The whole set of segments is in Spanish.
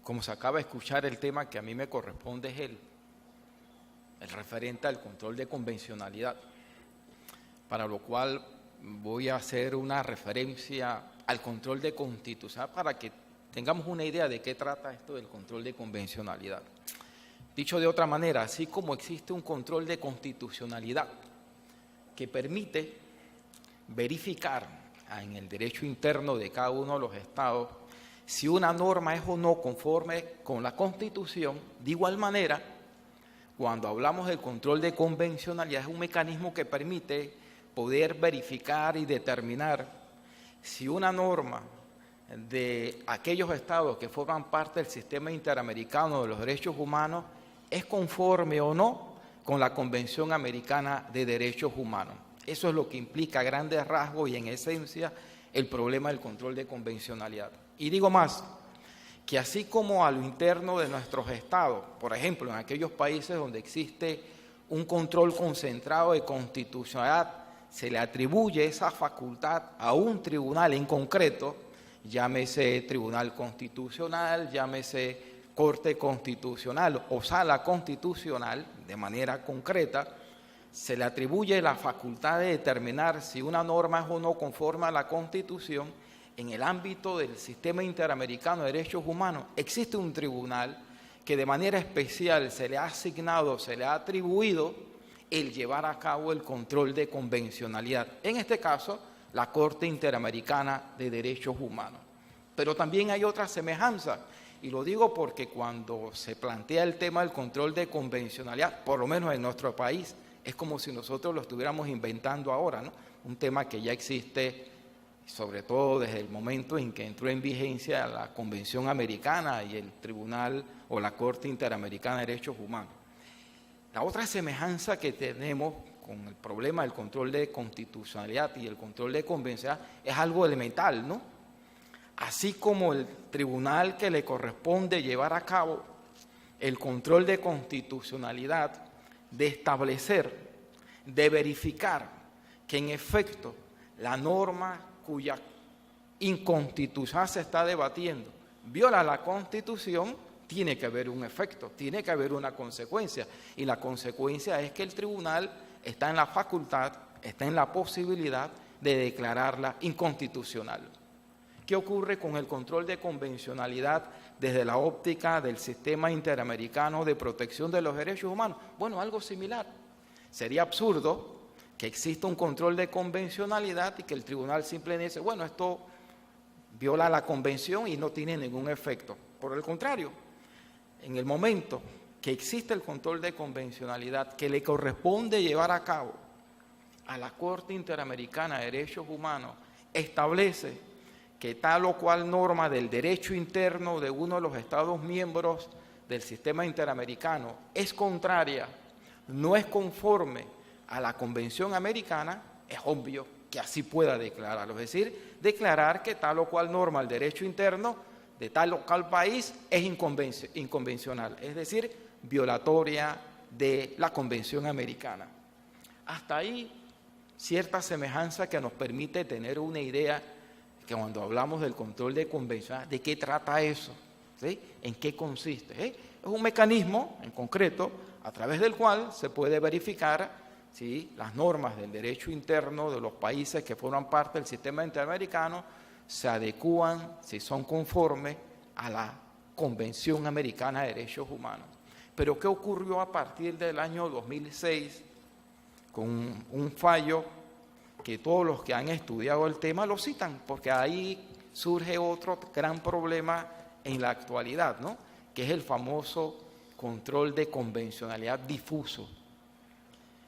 como se acaba de escuchar, el tema que a mí me corresponde es el referente al control de convencionalidad, para lo cual voy a hacer una referencia al control de constitucionalidad para que tengamos una idea de qué trata esto del control de convencionalidad. Dicho de otra manera, así como existe un control de constitucionalidad que permite verificar en el derecho interno de cada uno de los estados si una norma es o no conforme con la Constitución, de igual manera, cuando hablamos del control de convencionalidad, es un mecanismo que permite poder verificar y determinar si una norma de aquellos estados que forman parte del sistema interamericano de los derechos humanos es conforme o no con la Convención Americana de Derechos Humanos. Eso es lo que implica a grandes rasgos y en esencia el problema del control de convencionalidad. Y digo más, que así como a lo interno de nuestros estados, por ejemplo, en aquellos países donde existe un control concentrado de constitucionalidad, se le atribuye esa facultad a un tribunal en concreto, llámese Tribunal Constitucional, llámese Corte Constitucional o Sala Constitucional, de manera concreta, se le atribuye la facultad de determinar si una norma es o no conforme a la Constitución. En el ámbito del Sistema Interamericano de Derechos Humanos existe un tribunal que de manera especial se le ha asignado, se le ha atribuido el llevar a cabo el control de convencionalidad. En este caso, la Corte Interamericana de Derechos Humanos. Pero también hay otra semejanza, y lo digo porque cuando se plantea el tema del control de convencionalidad, por lo menos en nuestro país, es como si nosotros lo estuviéramos inventando ahora, ¿no? Un tema que ya existe, sobre todo desde el momento en que entró en vigencia la Convención Americana y el Tribunal o la Corte Interamericana de Derechos Humanos. La otra semejanza que tenemos con el problema del control de constitucionalidad y el control de convencionalidad es algo elemental, ¿no? Así como el tribunal que le corresponde llevar a cabo el control de constitucionalidad, de establecer, de verificar que en efecto la norma cuya inconstitucionalidad se está debatiendo viola la Constitución, tiene que haber un efecto, tiene que haber una consecuencia. Y la consecuencia es que el tribunal está en la facultad, está en la posibilidad de declararla inconstitucional. ¿Qué ocurre con el control de convencionalidad desde la óptica del Sistema Interamericano de Protección de los Derechos Humanos? Bueno, algo similar. Sería absurdo que exista un control de convencionalidad y que el tribunal simplemente dice, bueno, esto viola la convención y no tiene ningún efecto. Por el contrario, en el momento que existe el control de convencionalidad que le corresponde llevar a cabo a la Corte Interamericana de Derechos Humanos, establece que tal o cual norma del derecho interno de uno de los Estados miembros del sistema interamericano es contraria, no es conforme a la Convención Americana, es obvio que así pueda declararlo. Es decir, declarar que tal o cual norma del derecho interno de tal o cual país es inconvencional, es decir, violatoria de la Convención Americana. Hasta ahí, cierta semejanza que nos permite tener una idea que cuando hablamos del control de convencionalidad, ¿de qué trata eso? ¿Sí? ¿En qué consiste? Es un mecanismo, en concreto, a través del cual se puede verificar si las normas del derecho interno de los países que forman parte del sistema interamericano se adecúan, si son conformes a la Convención Americana de Derechos Humanos. Pero ¿qué ocurrió a partir del año 2006 con un fallo que todos los que han estudiado el tema lo citan, porque ahí surge otro gran problema en la actualidad, ¿no? Que es el famoso control de convencionalidad difuso,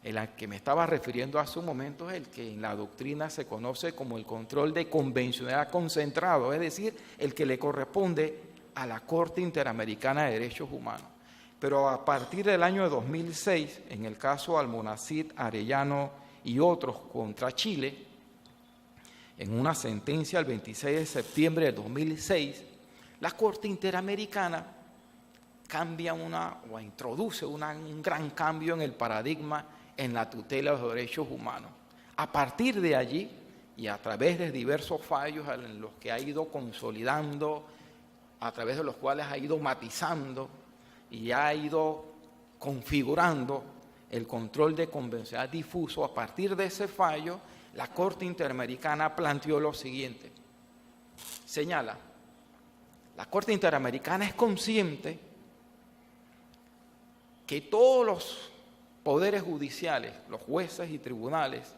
el al que me estaba refiriendo hace un momento, es el que en la doctrina se conoce como el control de convencionalidad concentrado, es decir, el que le corresponde a la Corte Interamericana de Derechos Humanos. Pero a partir del año 2006, en el caso Almonacid, Arellano y otros contra Chile, en una sentencia el 26 de septiembre de 2006, la Corte Interamericana cambia o introduce un gran cambio en el paradigma en la tutela de los derechos humanos. A partir de allí, y a través de diversos fallos en los que ha ido consolidando a través de los cuales ha ido matizando y ha ido configurando el control de convencionalidad difuso. A partir de ese fallo, la Corte Interamericana planteó lo siguiente. Señala, la Corte Interamericana es consciente que todos los poderes judiciales, los jueces y tribunales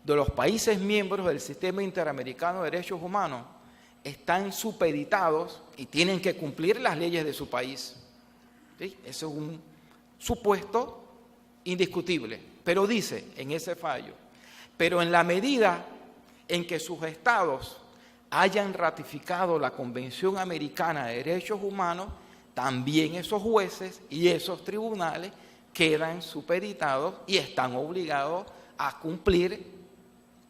de los países miembros del Sistema Interamericano de Derechos Humanos están supeditados y tienen que cumplir las leyes de su país. ¿Sí? Eso es un supuesto indiscutible, pero dice en ese fallo, pero en la medida en que sus estados hayan ratificado la Convención Americana de Derechos Humanos, también esos jueces y esos tribunales quedan supeditados y están obligados a cumplir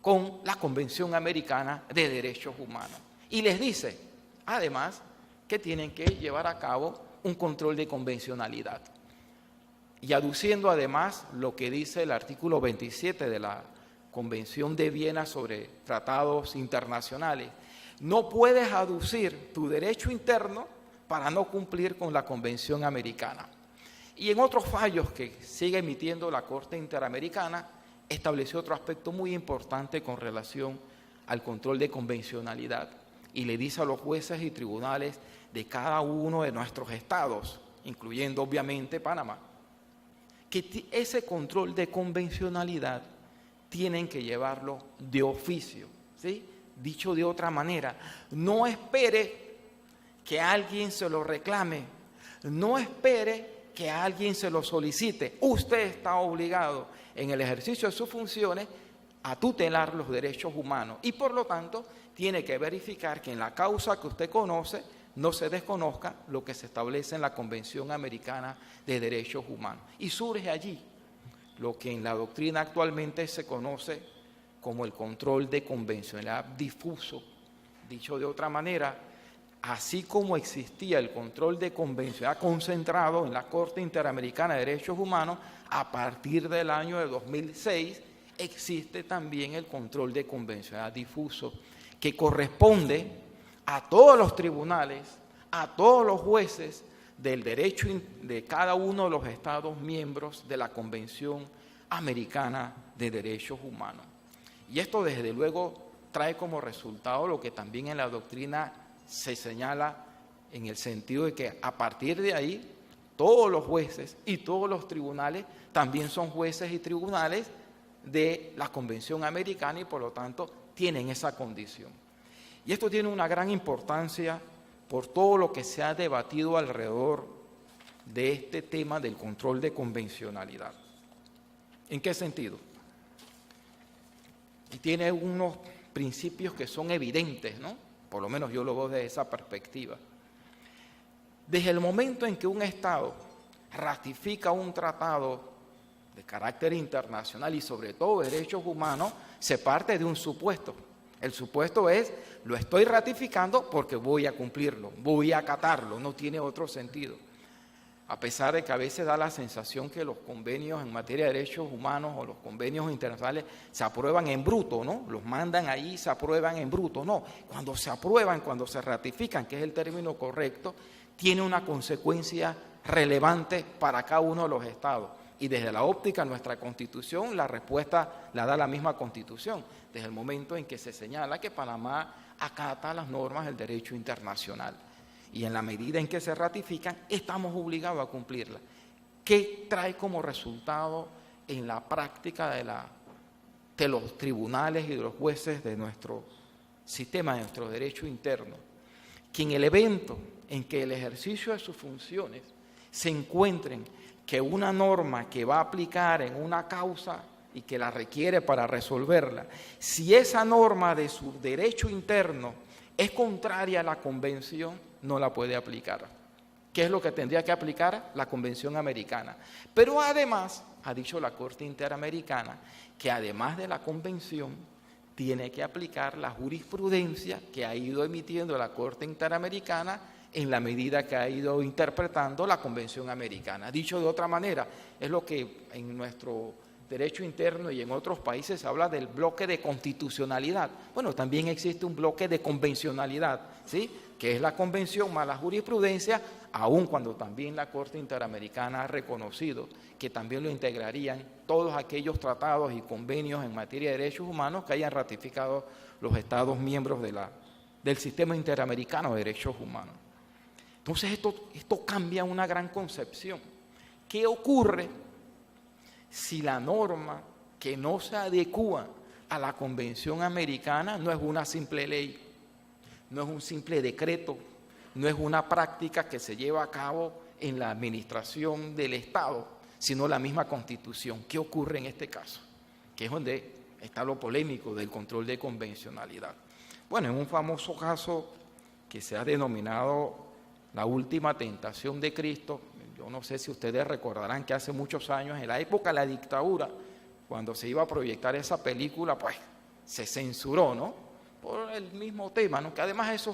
con la Convención Americana de Derechos Humanos. Y les dice, además, que tienen que llevar a cabo un control de convencionalidad. Y aduciendo además lo que dice el artículo 27 de la Convención de Viena sobre tratados internacionales, no puedes aducir tu derecho interno para no cumplir con la Convención Americana. Y en otros fallos que sigue emitiendo la Corte Interamericana, estableció otro aspecto muy importante con relación al control de convencionalidad y le dice a los jueces y tribunales de cada uno de nuestros estados, incluyendo obviamente Panamá, que ese control de convencionalidad tienen que llevarlo de oficio, ¿sí? Dicho de otra manera, no espere que alguien se lo reclame, no espere que alguien se lo solicite. Usted está obligado en el ejercicio de sus funciones a tutelar los derechos humanos y por lo tanto tiene que verificar que en la causa que usted conoce no se desconozca lo que se establece en la Convención Americana de Derechos Humanos. Y surge allí lo que en la doctrina actualmente se conoce como el control de convencionalidad difuso. Dicho de otra manera, así como existía el control de convencionalidad concentrado en la Corte Interamericana de Derechos Humanos, a partir del año de 2006 existe también el control de convencionalidad difuso, que corresponde a todos los tribunales, a todos los jueces del derecho de cada uno de los Estados miembros de la Convención Americana de Derechos Humanos. Y esto desde luego trae como resultado lo que también en la doctrina se señala en el sentido de que a partir de ahí todos los jueces y todos los tribunales también son jueces y tribunales de la Convención Americana y por lo tanto tienen esa condición. Y esto tiene una gran importancia por todo lo que se ha debatido alrededor de este tema del control de convencionalidad. ¿En qué sentido? Y tiene unos principios que son evidentes, ¿no? Por lo menos yo lo veo desde esa perspectiva. Desde el momento en que un Estado ratifica un tratado de carácter internacional y sobre todo derechos humanos, se parte de un supuesto. El supuesto es, lo estoy ratificando porque voy a cumplirlo, voy a acatarlo, no tiene otro sentido. A pesar de que a veces da la sensación que los convenios en materia de derechos humanos o los convenios internacionales se aprueban en bruto, ¿no? Los mandan ahí y se aprueban en bruto. No, cuando se aprueban, cuando se ratifican, que es el término correcto, tiene una consecuencia relevante para cada uno de los estados. Y desde la óptica de nuestra Constitución, la respuesta la da la misma Constitución, desde el momento en que se señala que Panamá acata las normas del derecho internacional. Y en la medida en que se ratifican, estamos obligados a cumplirlas. ¿Qué trae como resultado en la práctica de los tribunales y de los jueces de nuestro sistema, de nuestro derecho interno? Que en el evento en que el ejercicio de sus funciones se encuentren que una norma que va a aplicar en una causa y que la requiere para resolverla, si esa norma de su derecho interno es contraria a la convención, no la puede aplicar. ¿Qué es lo que tendría que aplicar? La Convención Americana. Pero además, ha dicho la Corte Interamericana, que además de la convención, tiene que aplicar la jurisprudencia que ha ido emitiendo la Corte Interamericana en la medida que ha ido interpretando la Convención Americana. Dicho de otra manera, es lo que en nuestro derecho interno y en otros países se habla del bloque de constitucionalidad. Bueno, también existe un bloque de convencionalidad, ¿sí? que es la convención más la jurisprudencia, aun cuando también la Corte Interamericana ha reconocido que también lo integrarían todos aquellos tratados y convenios en materia de derechos humanos que hayan ratificado los Estados miembros del Sistema Interamericano de Derechos Humanos. Entonces esto cambia una gran concepción. ¿Qué ocurre si la norma que no se adecua a la Convención Americana no es una simple ley, no es un simple decreto, no es una práctica que se lleva a cabo en la administración del Estado, sino la misma Constitución? ¿Qué ocurre en este caso? Que es donde está lo polémico del control de convencionalidad. Bueno, en un famoso caso que se ha denominado la última tentación de Cristo, yo no sé si ustedes recordarán que hace muchos años, en la época de la dictadura, cuando se iba a proyectar esa película, pues se censuró, ¿no? Por el mismo tema, ¿no? Que además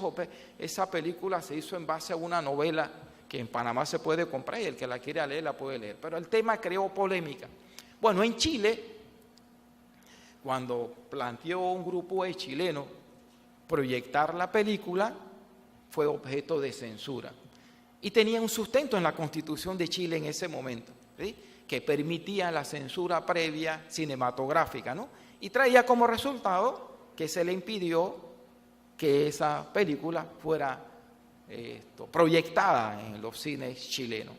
esa película se hizo en base a una novela que en Panamá se puede comprar y el que la quiera leer la puede leer. Pero el tema creó polémica. Bueno, en Chile, cuando planteó un grupo de chilenos proyectar la película, fue objeto de censura. Y tenía un sustento en la Constitución de Chile en ese momento, ¿sí?, que permitía la censura previa cinematográfica, ¿no? Y traía como resultado que se le impidió que esa película fuera proyectada en los cines chilenos.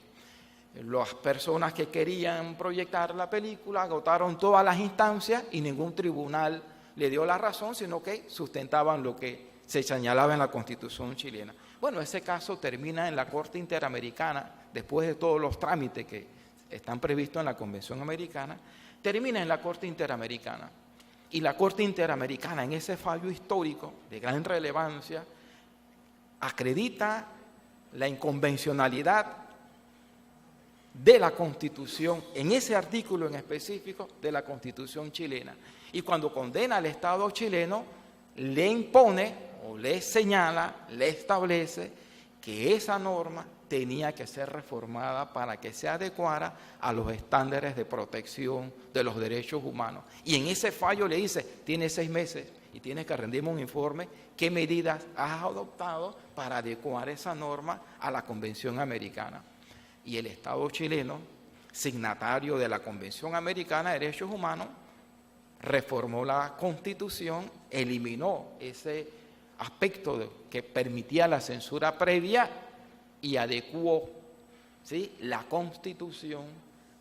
Las personas que querían proyectar la película agotaron todas las instancias y ningún tribunal le dio la razón, sino que sustentaban lo que se señalaba en la Constitución chilena. Bueno, ese caso termina en la Corte Interamericana, después de todos los trámites que están previstos en la Convención Americana, termina en la Corte Interamericana. Y la Corte Interamericana, en ese fallo histórico de gran relevancia, acredita la inconvencionalidad de la Constitución, en ese artículo en específico de la Constitución chilena. Y cuando condena al Estado chileno, le impone o le señala, le establece que esa norma tenía que ser reformada para que se adecuara a los estándares de protección de los derechos humanos. Y en ese fallo le dice, tienes 6 meses y tienes que rendirme un informe, qué medidas has adoptado para adecuar esa norma a la Convención Americana. Y el Estado chileno, signatario de la Convención Americana de Derechos Humanos, reformó la Constitución, eliminó ese aspecto que permitía la censura previa y adecuó, ¿sí?, la Constitución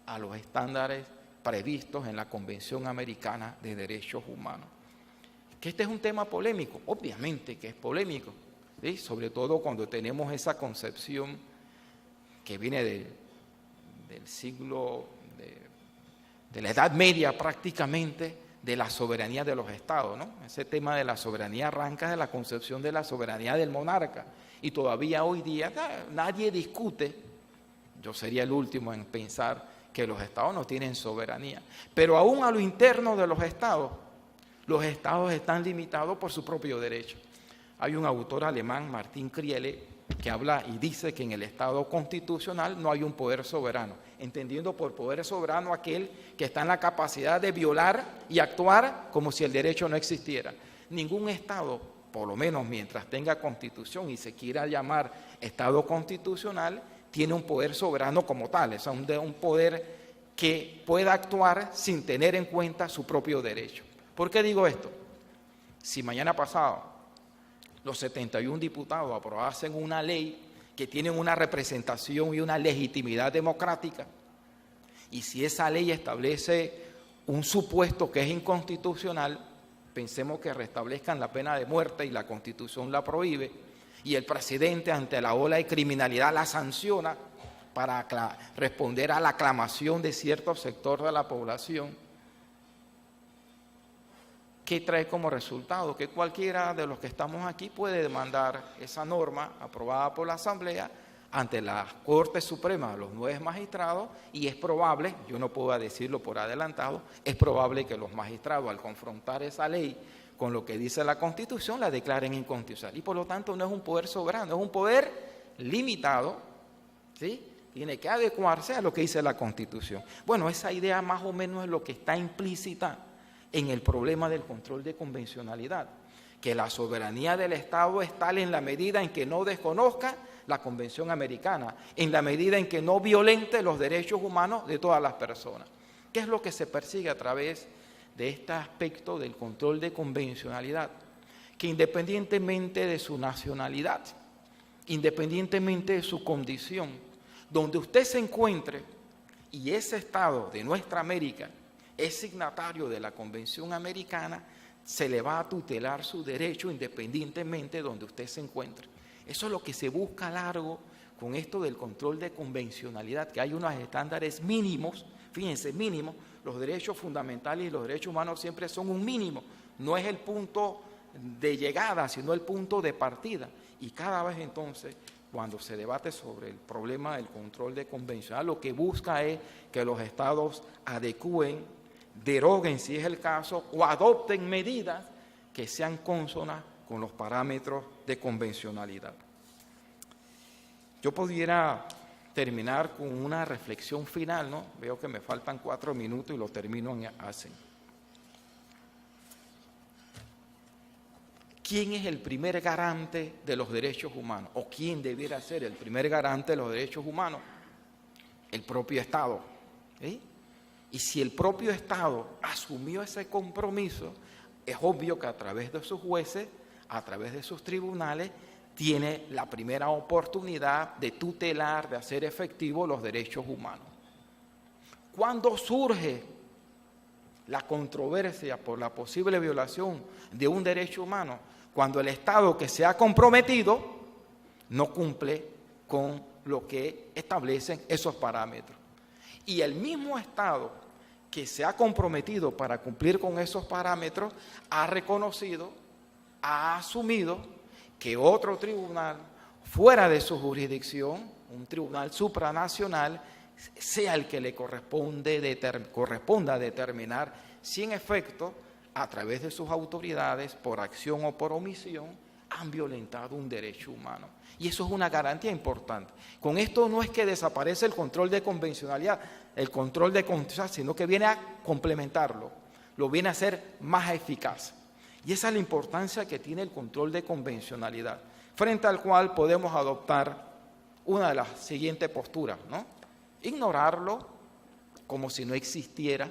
a los estándares previstos en la Convención Americana de Derechos Humanos. Que este es un tema polémico, obviamente que es polémico, ¿sí?, sobre todo cuando tenemos esa concepción que viene del siglo, de la Edad Media prácticamente, de la soberanía de los estados, ¿no? Ese tema de la soberanía arranca de la concepción de la soberanía del monarca. Y todavía hoy día nadie discute, yo sería el último en pensar que los estados no tienen soberanía. Pero aún a lo interno de los estados están limitados por su propio derecho. Hay un autor alemán, Martin Kriele, que habla y dice que en el Estado constitucional no hay un poder soberano, entendiendo por poder soberano aquel que está en la capacidad de violar y actuar como si el derecho no existiera. Ningún Estado, por lo menos mientras tenga constitución y se quiera llamar Estado constitucional, tiene un poder soberano como tal, es un poder que pueda actuar sin tener en cuenta su propio derecho. ¿Por qué digo esto? Si mañana pasado los 71 diputados aprobasen una ley que tiene una representación y una legitimidad democrática, y si esa ley establece un supuesto que es inconstitucional, pensemos que restablezcan la pena de muerte y la Constitución la prohíbe, y el presidente ante la ola de criminalidad la sanciona para responder a la aclamación de cierto sector de la población, ¿qué trae como resultado? Que cualquiera de los que estamos aquí puede demandar esa norma aprobada por la Asamblea ante la Corte Suprema de los 9 magistrados, y es probable, yo no puedo decirlo por adelantado, es probable que los magistrados al confrontar esa ley con lo que dice la Constitución la declaren inconstitucional. Y por lo tanto no es un poder soberano, es un poder limitado, ¿sí? Tiene que adecuarse a lo que dice la Constitución. Bueno, esa idea más o menos es lo que está implícita en el problema del control de convencionalidad, que la soberanía del Estado es tal en la medida en que no desconozca la Convención Americana, en la medida en que no violente los derechos humanos de todas las personas. ¿Qué es lo que se persigue a través de este aspecto del control de convencionalidad? Que independientemente de su nacionalidad, independientemente de su condición, donde usted se encuentre y ese Estado de nuestra América es signatario de la Convención Americana, se le va a tutelar su derecho independientemente de donde usted se encuentre. Eso es lo que se busca a largo con esto del control de convencionalidad, que hay unos estándares mínimos, fíjense, mínimos. Los derechos fundamentales y los derechos humanos siempre son un mínimo, no es el punto de llegada, sino el punto de partida. Y cada vez entonces, cuando se debate sobre el problema del control de convencional, lo que busca es que los estados adecúen, deroguen si es el caso, o adopten medidas que sean cónsonas con los parámetros de convencionalidad. Yo pudiera terminar con una reflexión final, ¿no? Veo que me faltan 4 minutos y lo termino así. ¿Quién es el primer garante de los derechos humanos? ¿O quién debiera ser el primer garante de los derechos humanos? El propio Estado. ¿Sí? Y si el propio Estado asumió ese compromiso, es obvio que a través de sus jueces, a través de sus tribunales, tiene la primera oportunidad de tutelar, de hacer efectivos los derechos humanos. ¿Cuándo surge la controversia por la posible violación de un derecho humano? Cuando el Estado que se ha comprometido no cumple con lo que establecen esos parámetros. Y el mismo Estado que se ha comprometido para cumplir con esos parámetros ha reconocido, ha asumido que otro tribunal fuera de su jurisdicción, un tribunal supranacional, sea el que le corresponda determinar si en efecto, a través de sus autoridades, por acción o por omisión, han violentado un derecho humano. Y eso es una garantía importante. Con esto no es que desaparece el control de convencionalidad, sino que viene a complementarlo, lo viene a hacer más eficaz. Y esa es la importancia que tiene el control de convencionalidad, frente al cual podemos adoptar una de las siguientes posturas, ¿no? Ignorarlo como si no existiera,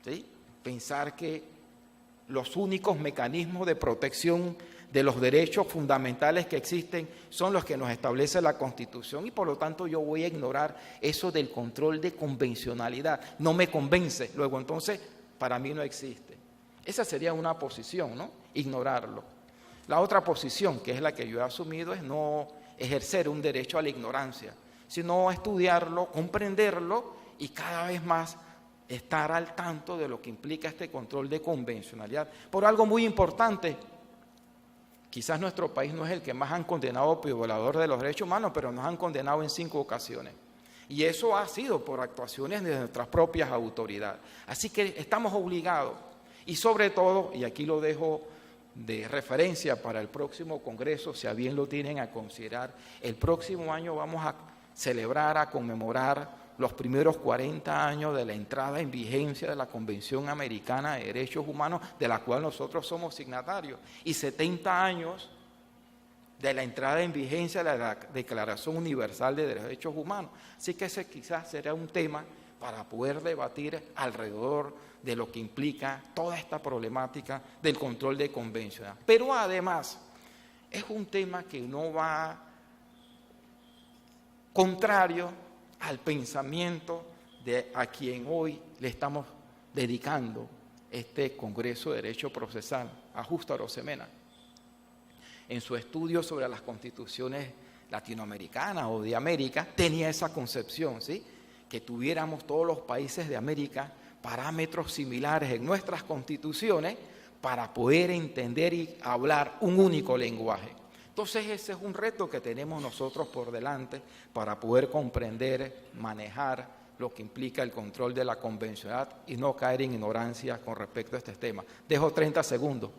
¿sí? Pensar que los únicos mecanismos de protección de los derechos fundamentales que existen son los que nos establece la Constitución y por lo tanto yo voy a ignorar eso del control de convencionalidad. No me convence, luego entonces para mí no existe. Esa sería una posición, ¿no? Ignorarlo. La otra posición, que es la que yo he asumido, es no ejercer un derecho a la ignorancia, sino estudiarlo, comprenderlo y cada vez más estar al tanto de lo que implica este control de convencionalidad. Por algo muy importante, quizás nuestro país no es el que más han condenado por violador de los derechos humanos, pero nos han condenado en 5 ocasiones. Y eso ha sido por actuaciones de nuestras propias autoridades. Así que estamos obligados, y sobre todo, y aquí lo dejo de referencia para el próximo Congreso, si a bien lo tienen a considerar, el próximo año vamos a celebrar, a conmemorar los primeros 40 años de la entrada en vigencia de la Convención Americana de Derechos Humanos, de la cual nosotros somos signatarios, y 70 años de la entrada en vigencia de la Declaración Universal de Derechos Humanos. Así que ese quizás será un tema para poder debatir alrededor de lo que implica toda esta problemática del control de convencionalidad. Pero además es un tema que no va contrario al pensamiento de a quien hoy le estamos dedicando este Congreso de Derecho Procesal, a Justo Arosemena. En su estudio sobre las constituciones latinoamericanas o de América, tenía esa concepción, ¿sí? Que tuviéramos todos los países de América parámetros similares en nuestras constituciones para poder entender y hablar un único lenguaje. Entonces ese es un reto que tenemos nosotros por delante para poder comprender, manejar lo que implica el control de la convencionalidad y no caer en ignorancia con respecto a este tema. Dejo 30 segundos.